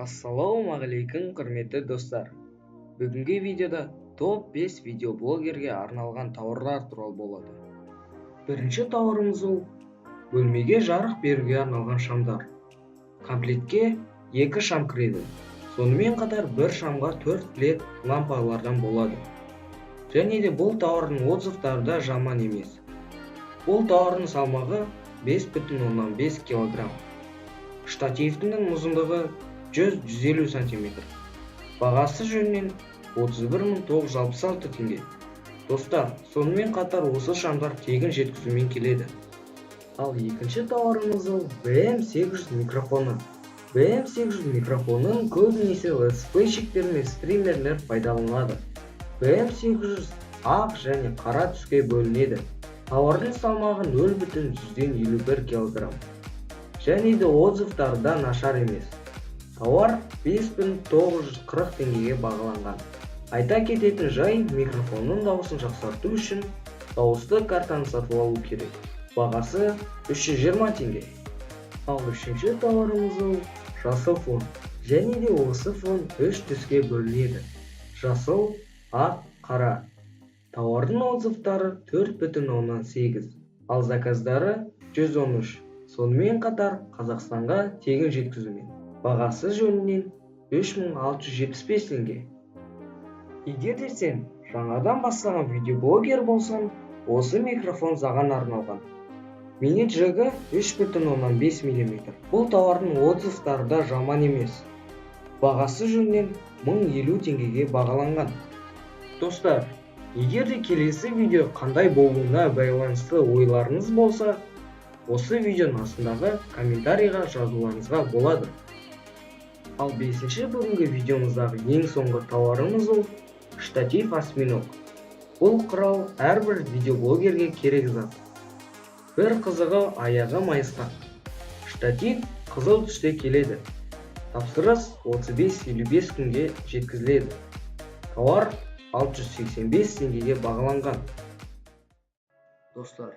Ассалаумағалейкум құрметті достар. Бүгінгі видеода топ 5 видеоблогерге арналған тауарлар туралы болады. Бірінші тауарымыз ол бөлмеге жарық беруге арналған шамдар. Комплектке 2 шам кіреді. Сонымен қатар бір шамға 4 лед лампалардан болады. Және де бұл тауардың отзывтары да жаман емес. Бұл тауардың салмағы 5,5 кг. Штативінің ұзындығы 100-150 см. Бағасы жөнінен 31.966 теңге. Достар, сонымен қатар осы шамдар тегін жеткізумен келеді. Ал екінші тауарымыз BM800 микрофоны. BM800 микрофонын көбінесе летсплейщиктер мен стримерлер пайдаланады. BM800 ақ және қара түске бөлінеді. Тауардың салмағы 0,151 кг. Және де отзывтары да нашар емес. Тауар 5940 теңгеге бағаланған. Айта кететін жай, микрофонның дауысын жақсарту үшін дауысты картаны сатып алу керек. Бағасы 320 теңге. Ал үшінші тауарымыз жасыл фон. Және де осы фон 3 түске бөлінеді. Жасыл, ақ, қара. Тауардың отзывтары 4,8, ал заказдары 113. Сонымен қатар Қазақстанға тегін жеткізумен. Бағасы жөнінен 3675 теңге. Егер де сен жаңадан бастаған видеоблогер болсаң, осы микрофон саған арналған. Mini JG 3,5 мм. Бұл тауардың отзывтары да жаман емес. Бағасы жөнінен 1050 теңгеге бағаланған. Достар, егер де келесі видео қандай болуына байланысты ойларыңыз болса, осы видеоның астындағы комментарийға жазуларыңызға болады. Ал 5-ші бүгінгі видеомыздағы ең соңғы тауарымыз штатив осьминог. Бұл құрал әрбір видеоблогерге керек зат. Бір қызығы аяғы майысқан. Штатив қызыл түсте келеді. Тапсырыс 35-55 күнге жеткізіледі. Тауар 685 теңгеге бағаланған. Достар,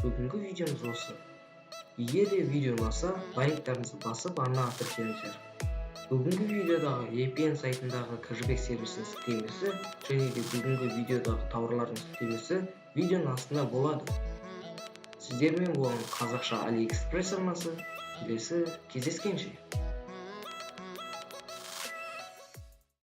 бүгінгі видеомыз осы. Егер де видео ұнаса, лайктарыңызды басып ана атырсеңіздер. Бүгінгі видеодағы EPN сайтындағы кэшбэк сервисінің сілтемесі және де бүгінгі видеодағы тауарлардың сілтемесі видеоның астында болады. Сіздермен болған қазақша AliExpress арнасы. Келесі кездескенше.